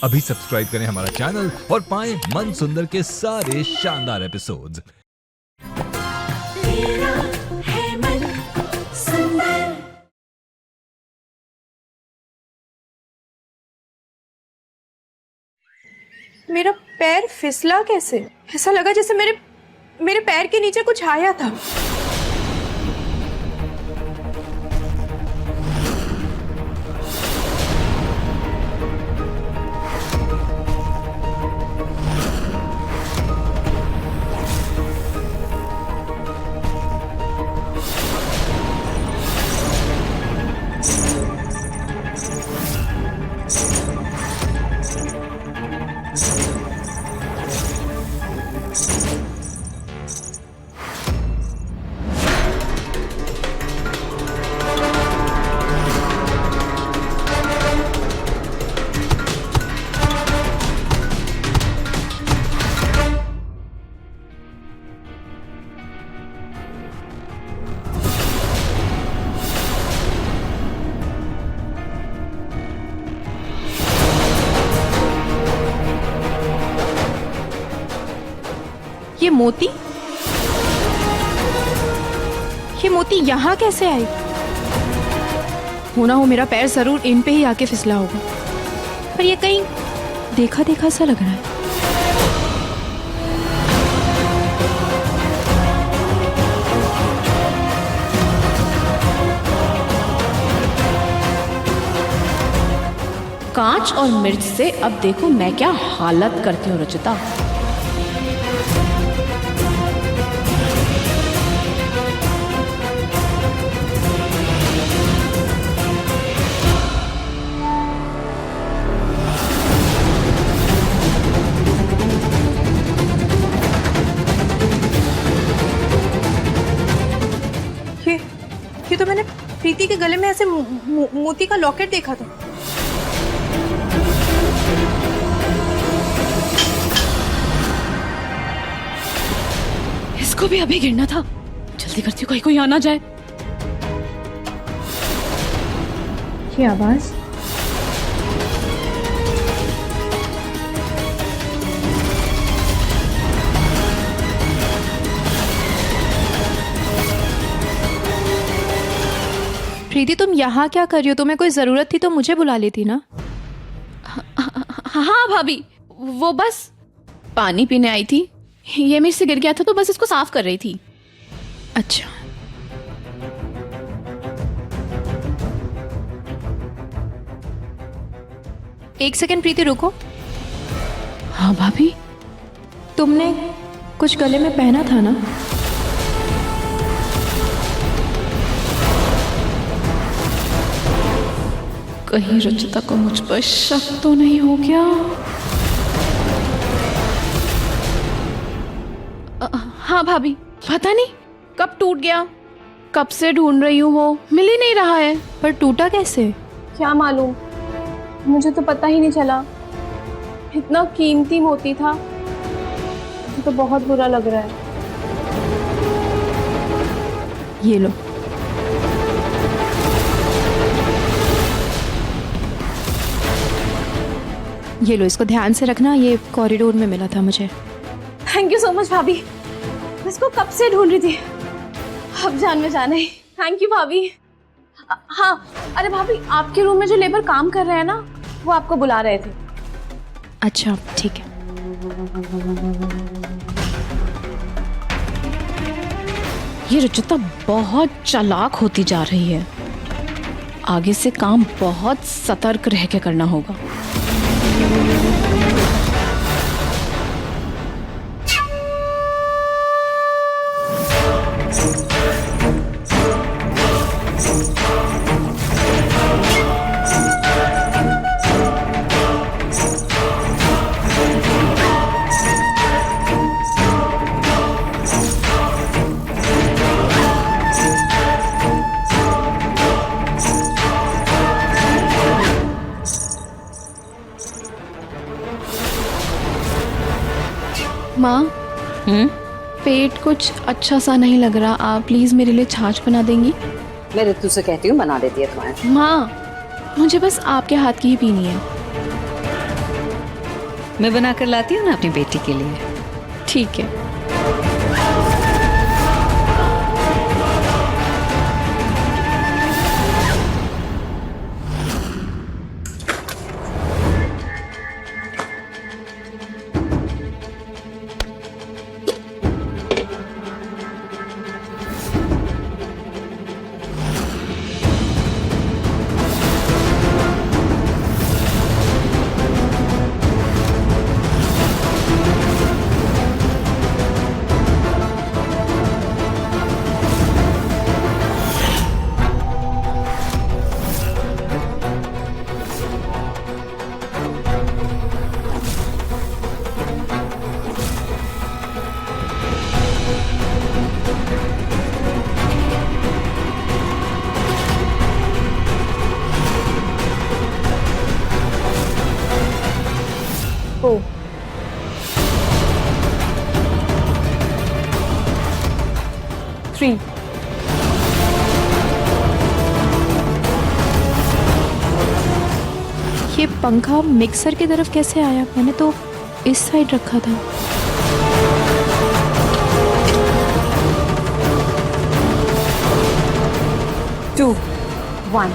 अभी सब्सक्राइब करें हमारा चैनल और पाएं मन सुंदर के सारे शानदार एपिसोड्स। तेरा है मन सुंदर। मेरा पैर फिसला कैसे? ऐसा लगा जैसे मेरे पैर के नीचे कुछ आया था। ये मोती यहाँ कैसे आई? होना हो मेरा पैर जरूर इन पे ही आके फिसला होगा, पर ये कहीं देखा देखा सा लग रहा है। कांच और मिर्च से अब देखो मैं क्या हालत करती हूँ रुचिता। ये तो मैंने प्रीति के गले में ऐसे मोती का लॉकेट देखा था। इसको भी अभी गिरना था। जल्दी करती हूँ, कहीं कोई आ ना जाए। ये आवाज प्रीति, तुम यहाँ क्या कर रही हो? तुम्हें कोई जरूरत थी तो मुझे बुला लेती ना। हाँ भाभी, वो बस पानी पीने आई थी। ये मेरे से गिर गया था तो बस इसको साफ कर रही थी। अच्छा, एक सेकंड प्रीति, रुको। हाँ भाभी, तुमने कुछ गले में पहना था ना? कहीं रुचिता को मुझ पर शक तो नहीं हो गया? हाँ भाभी, पता नहीं कब टूट गया। कब से ढूंढ रही हूँ, वो मिल ही नहीं रहा है। पर टूटा कैसे? क्या मालूम, मुझे तो पता ही नहीं चला। इतना कीमती मोती था। मुझे तो बहुत बुरा लग रहा है। ये लो। ये लो, इसको ध्यान से रखना। ये कॉरिडोर में मिला था मुझे। थैंक यू सो मच भाभी। मैं इसको कब से ढूंढ रही थी। अब जान में जाना ही। थैंक यू भाभी। हाँ, अरे भाभी, आपके रूम में जो लेबर काम कर रहे हैं ना, वो आपको बुला रहे थे। अच्छा, ठीक है। ये रुचिता बहुत चालाक होती जा रही है। आगे से काम बहुत सतर्क रह के करना होगा। माँ, पेट कुछ अच्छा सा नहीं लग रहा। आप प्लीज मेरे लिए छाछ बना देंगी? मैं ऋतु से कहती हूँ बना देती है तुम्हारे। माँ, मुझे बस आपके हाथ की ही पीनी है। मैं बना कर लाती हूँ ना अपनी बेटी के लिए। ठीक है। ओ, थ्री। ये पंखा मिक्सर की तरफ कैसे आया? मैंने तो इस साइड रखा था। To one.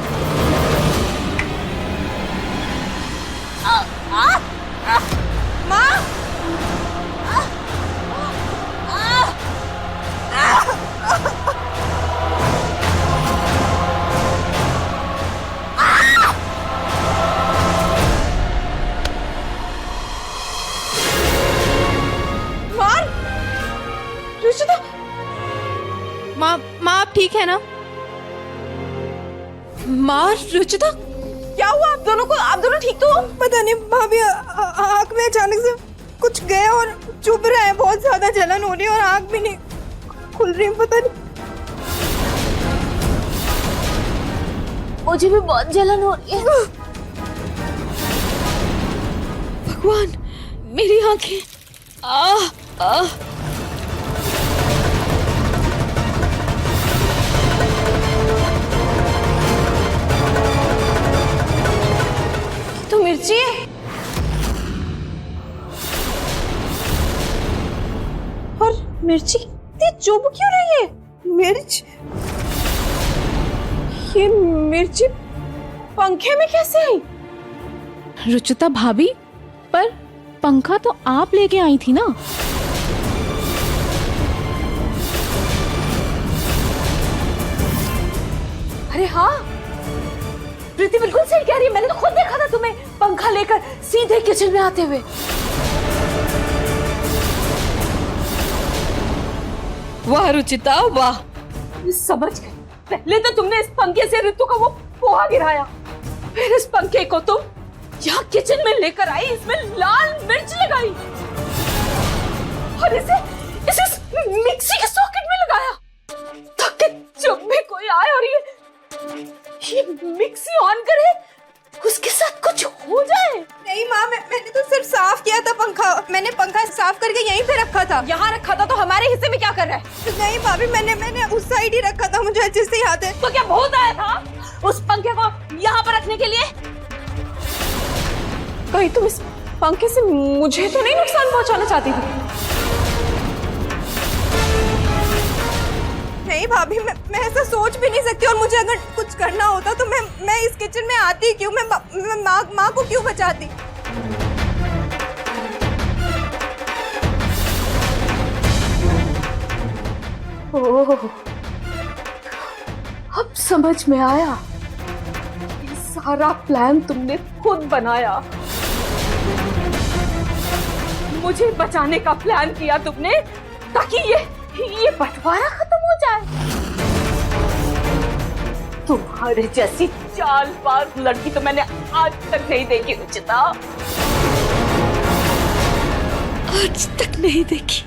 रुचिता, माँ माँ आप ठीक है ना? माँ, रुचिता, क्या हुआ आप दोनों को? आप दोनों ठीक तो हो? पता नहीं भाभी, आँख में अचानक से कुछ गया और चुभ रहा है, बहुत ज्यादा जलन हो रही है और आँख भी नहीं खुल रही, पता नहीं। मुझे भी बहुत जलन हो रही है। भगवान, मेरी आँखें। तो मिर्ची है। और मिर्ची इतनी चुभ क्यों रही है? मिर्च? ये मिर्ची पंखे में कैसे आई? रुचिता भाभी, पर पंखा तो आप लेके आई थी ना? अरे हाँ, प्रीति बिल्कुल सही कह रही है। मैंने तो खुद देखा था तुम्हें पंखा लेकर सीधे किचन में आते हुए। वाह रुचिता वाह। मैं समझ गई। पहले तो तुमने इस पंखे से ऋतु का वो पोहा गिराया, फिर इस पंखे को तुम यहाँ किचन में लेकर आई, इसमें लाल मिर्च लगाई और इसे मिक्सी के सॉकेट में लगाया ताकि जब भी कोई आए और ये मिक्सी ऑन करे उसके साथ कुछ हो जाए। नहीं माँ, मैंने तो सिर्फ साफ किया था पंखा। मैंने पंखा साफ करके यहीं पे रखा था। यहाँ रखा था तो हमारे हिस्से में क्या कर रहा है? नहीं भाभी, मैंने उस साइड ही रखा था, मुझे अच्छे से याद है। तो क्या भूत आया था उस पंखे को यहाँ पर रखने के लिए? कहीं तुम इस पंखे से मुझे तो नहीं नुकसान पहुंचाना चाहती थी? नहीं भाभी, मैं ऐसा सोच भी नहीं सकती, और मुझे अगर कुछ करना होता तो मैं इस किचन में आती क्यों? मैं माँ को क्यों बचाती? ओह, अब समझ में आया। ये सारा प्लान तुमने खुद बनाया। मुझे बचाने का प्लान किया तुमने ताकि ये बंटवारा खत्म हो जाए। तुम्हारे जैसी चालबाज लड़की तो मैंने आज तक नहीं देखी रुचिता, आज तक नहीं देखी।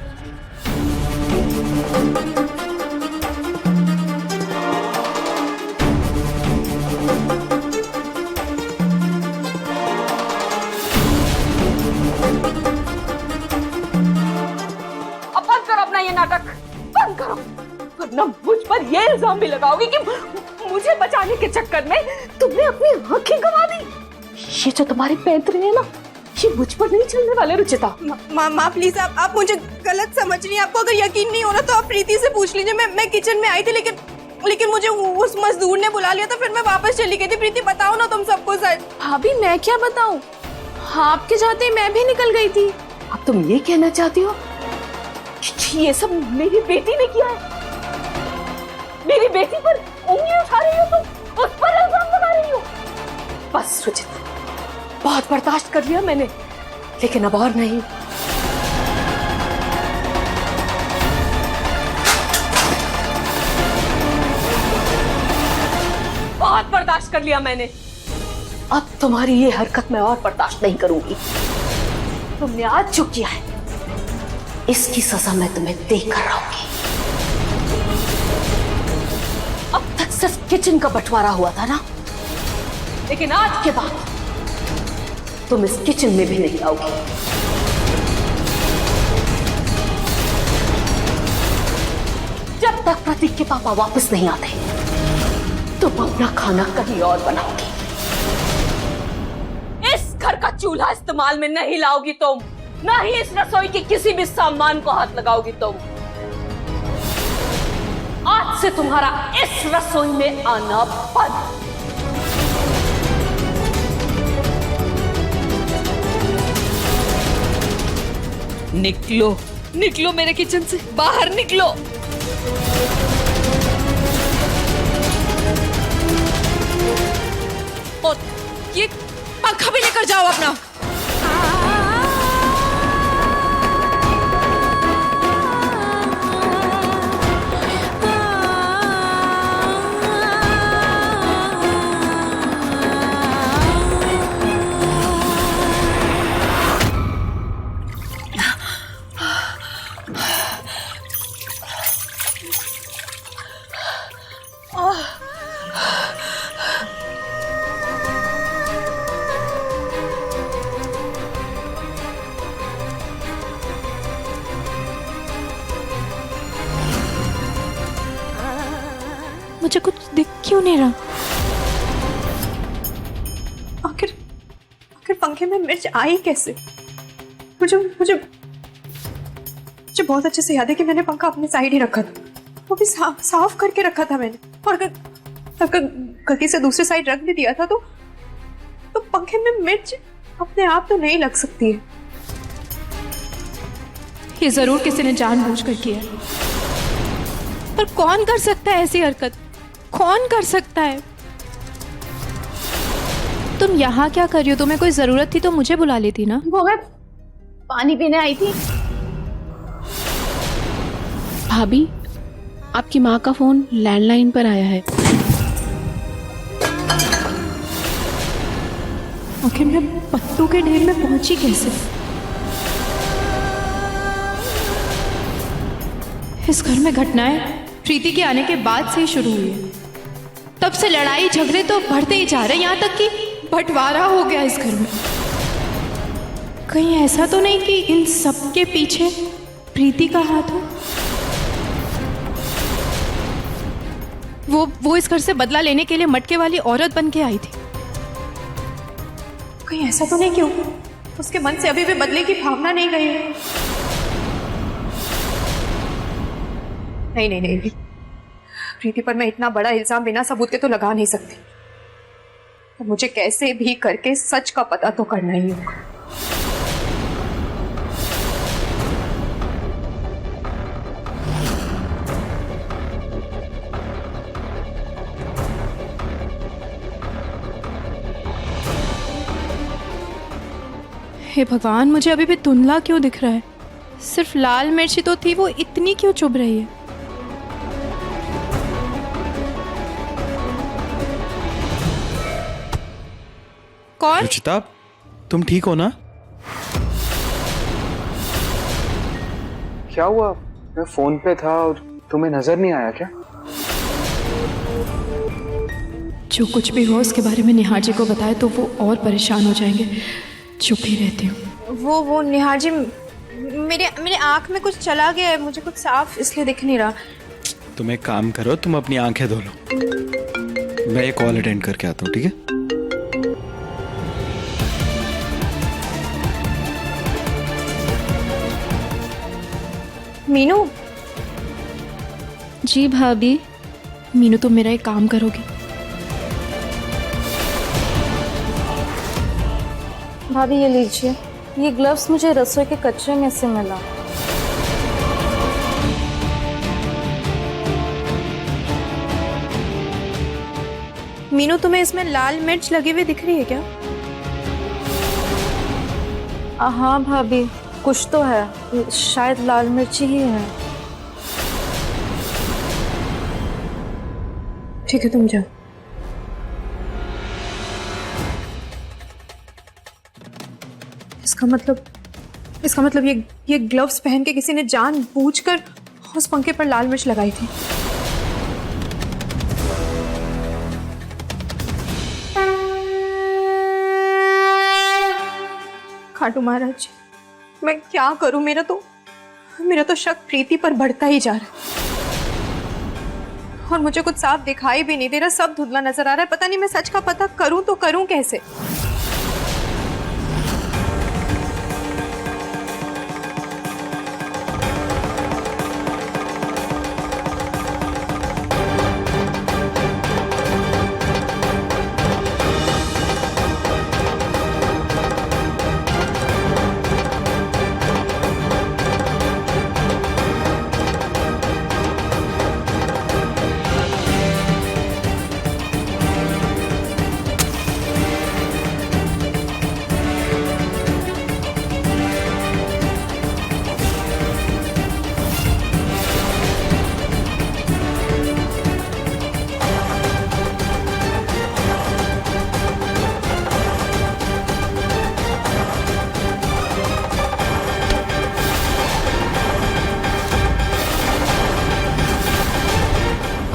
अब बंद करो अपना ये नाटक, बंद करो, वरना मुझ पर ये इल्जाम भी लगाओगी कि मुझे बचाने के चक्कर में तुमने अपनी आंखें गंवा दी। ये जो तुम्हारी पैंतरी है ना, ये मुझ पर नहीं चलने वाले रुचिता। माँ प्लीज आप मुझे गलत समझ रही हैं। आपको अगर यकीन नहीं हो रहा तो आप प्रीति से पूछ लीजिए। मैं किचन में आई थी लेकिन मुझे उस मजदूर ने बुला लिया था, फिर मैं वापस चली गई थी। प्रीति बताओ ना तुम सबको सच। भाभी मैं क्या बताऊं, आपके जाते ही मैं भी निकल गई थी। अब तुम ये कहना चाहती हो कि ये सब मेरी बेटी ने किया है? मेरी बेटी पर उंगली उठा रही हो तुम, उस पर इल्जाम लगा रही हो। बस रुचिता, बहुत बर्दाश्त कर लिया मैंने, लेकिन अब और नहीं। बहुत बर्दाश्त कर लिया मैंने, अब तुम्हारी ये हरकत मैं और बर्दाश्त नहीं करूंगी। तुमने आज जो किया है इसकी सजा मैं तुम्हें देकर रहूंगी। अब तक सिर्फ किचन का बंटवारा हुआ था ना, लेकिन आज के बाद तुम इस किचन में भी नहीं आओगी। जब तक प्रतीक के पापा वापस नहीं आते तुम अपना खाना कहीं और बनाओगी। इस घर का चूल्हा इस्तेमाल में नहीं लाओगी तुम, ना ही इस रसोई के किसी भी सामान को हाथ लगाओगी तुम। आज से तुम्हारा इस रसोई में आना बंद। निकलो, निकलो मेरे किचन से, बाहर निकलो। और ये पंखा भी लेकर जाओ अपना। मुझे कुछ दिख क्यों नहीं रहा? आखिर पंखे में मिर्च आई कैसे? मुझे बहुत अच्छे से याद है कि मैंने पंखा अपने साइड ही रखा था, वो भी साफ करके रखा था मैंने। और अगर गलती से दूसरी साइड रख भी दिया था तो पंखे में मिर्च अपने आप तो नहीं लग सकती है। ये जरूर किसी ने जानबूझकर किया है। पर कौन कर सकता है ऐसी हरकत? कौन कर सकता है? तुम यहाँ क्या कर रही हो? तुम्हें कोई जरूरत थी तो मुझे बुला लेती ना। वो मैं पानी पीने आई थी। भाभी, आपकी माँ का फोन लैंडलाइन पर आया है। आखिर मैं पत्तों के ढेर में पहुंची कैसे? इस घर में घटनाएं प्रीति के आने के बाद से ही शुरू हुई है। तब से लड़ाई झगड़े तो बढ़ते ही जा रहे हैं, यहाँ तक कि बंटवारा हो गया इस घर में। कहीं ऐसा तो नहीं कि इन सब के पीछे प्रीति का हाथ हो? वो इस घर से बदला लेने के लिए मटके वाली औरत बन के आई थी। कहीं ऐसा तो नहीं क्यों उसके मन से अभी भी बदले की भावना नहीं गई है? नहीं, प्रीति पर मैं इतना बड़ा इल्जाम बिना सबूत के तो लगा नहीं सकती। तो मुझे कैसे भी करके सच का पता तो करना ही होगा। हे भगवान, मुझे अभी भी धुंधला क्यों दिख रहा है? सिर्फ लाल मिर्ची तो थी, वो इतनी क्यों चुभ रही है? कौन? रुचिता, तुम ठीक हो ना? क्या हुआ? मैं फोन पे था और तुम्हें नजर नहीं आया क्या? जो कुछ भी हो उसके बारे में निहार जी को बताए तो वो और परेशान हो जाएंगे। चुप ही रहती हूँ। वो निहार जी, मेरे आँख में कुछ चला गया है, मुझे कुछ साफ इसलिए दिख नहीं रहा। तुम एक काम करो, तुम अपनी आंखें धो लो, मैं ये कॉल अटेंड करके आता हूँ, ठीक है? मीनू, जी भाभी। मीनू, तुम मेरा एक काम करोगी? भाभी ये लीजिए, ये ग्लव्स मुझे रसोई के कचरे में से मिला। मीनू तुम्हें इसमें लाल मिर्च लगी हुई दिख रही है क्या? हाँ भाभी, कुछ तो है, शायद लाल मिर्ची ही है। ठीक है, तुम जाओ। इसका मतलब ये ग्लव्स पहन के किसी ने जानबूझकर उस पंखे पर लाल मिर्च लगाई थी। खाटू महाराज, मैं क्या करूं? मेरा तो शक प्रीति पर बढ़ता ही जा रहा है और मुझे कुछ साफ दिखाई भी नहीं दे रहा, सब धुंधला नजर आ रहा है। पता नहीं मैं सच का पता करूं तो करूं कैसे?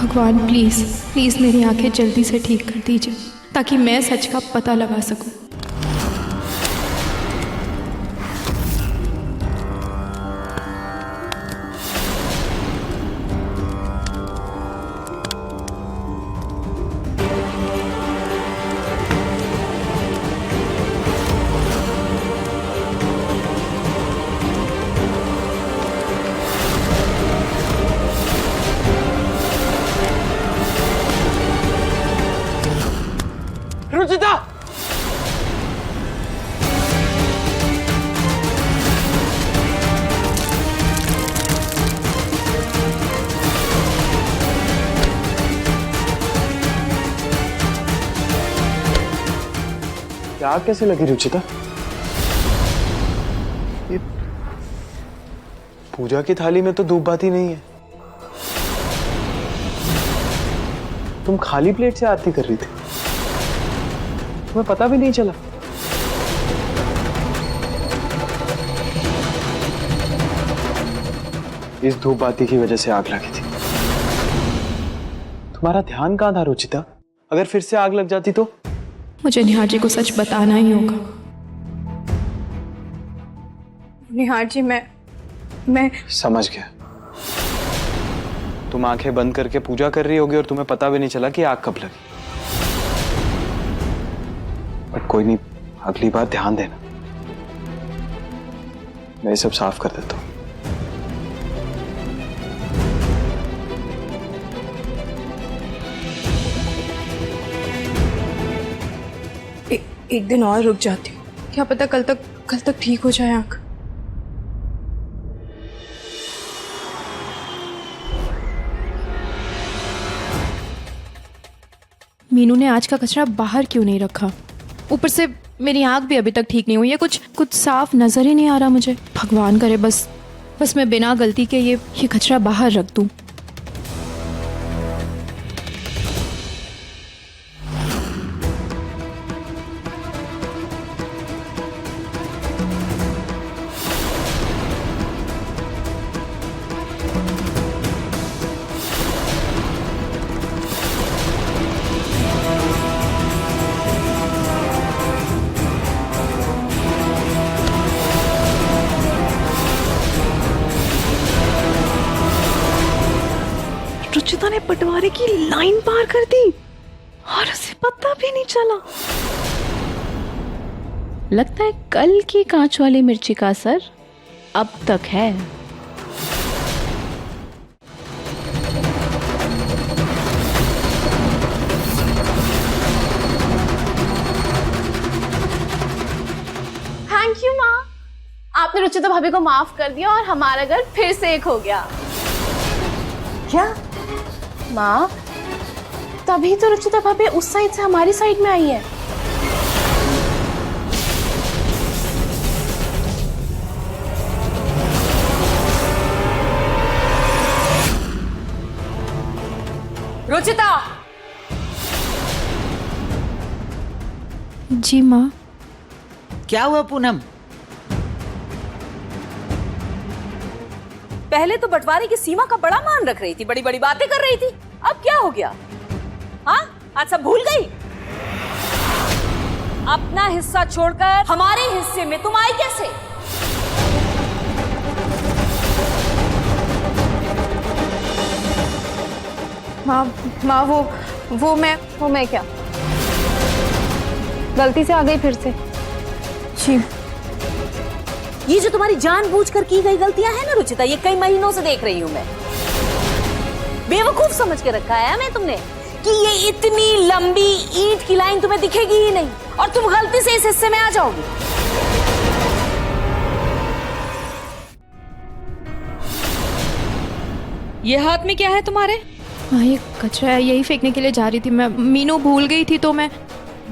भगवान, प्लीज़ प्लीज़ मेरी आंखें जल्दी से ठीक कर दीजिए ताकि मैं सच का पता लगा सकूं। रुचिता! क्या आग कैसे लगी रुचिता? ये पूजा की थाली में तो धूप बाती नहीं है। तुम खाली प्लेट से आरती कर रही थी, तुम्हें पता भी नहीं चला? इस धूप बाती की वजह से आग लगी थी। तुम्हारा ध्यान कहां था रुचिता? अगर फिर से आग लग जाती तो? मुझे निहार जी को सच बताना ही होगा। निहार जी, मैं समझ गया। तुम आंखें बंद करके पूजा कर रही होगी और तुम्हें पता भी नहीं चला कि आग कब लगी। बट कोई नहीं, अगली बार ध्यान देना। मैं ये सब साफ कर देता हूं। एक दिन और रुक जाती हूँ, क्या पता कल तक ठीक हो जाए आंख। मीनू ने आज का कचरा बाहर क्यों नहीं रखा? ऊपर से मेरी आंख भी अभी तक ठीक नहीं हुई है, कुछ साफ नजर ही नहीं आ रहा मुझे। भगवान करे बस मैं बिना गलती के ये कचरा बाहर रख दूं। रुचिता ने पटवारी की लाइन पार कर दी और उसे पता भी नहीं चला। लगता है कल की कांच वाली मिर्ची का असर अब तक है। थैंक यू माँ, आपने रुचिता भाभी को माफ कर दिया और हमारा घर फिर से एक हो गया। क्या? माँ, तभी तो रुचिता भाभी उस साइड से हमारी साइड में आई है। रुचिता, जी माँ। क्या हुआ पूनम? पहले तो बंटवारे की सीमा का बड़ा मान रख रही थी, बड़ी बड़ी बातें कर रही थी, अब क्या हो गया? हाँ, आज सब भूल गई? अपना हिस्सा छोड़कर हमारे हिस्से में तुम आई कैसे? माँ वो मैं क्या? गलती से आ गई फिर से। जी। ये जो तुम्हारी जानबूझकर की गई गलतियां हैं ना रुचिता, ये कई महीनों से देख रही हूं मैं। बेवकूफ समझ के रखा है हमें तुमने कि ये इतनी लंबी ईंट की लाइन तुम्हें दिखेगी ही नहीं और तुम गलती से इस हिस्से में आ जाओगी। ये हाथ में क्या है तुम्हारे? हाँ, ये कचरा है, यही फेंकने के लिए जा रही थी मैं। मीनू भूल गई थी तो मैं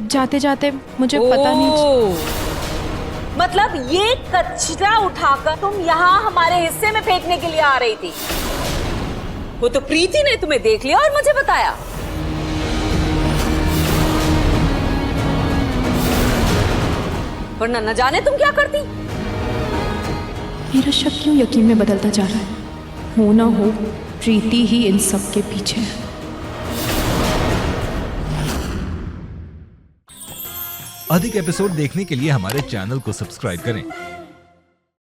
जाते जाते मुझे पता नहीं। मतलब ये कचरा उठाकर तुम यहाँ हमारे हिस्से में फेंकने के लिए आ रही थी। वो तो प्रीति ने तुम्हें देख लिया और मुझे बताया। वरना न जाने तुम क्या करती। मेरा शक क्यों यकीन में बदलता जा रहा है? हो ना हो, प्रीति ही इन सब के पीछे है। अधिक एपिसोड देखने के लिए हमारे चैनल को सब्सक्राइब करें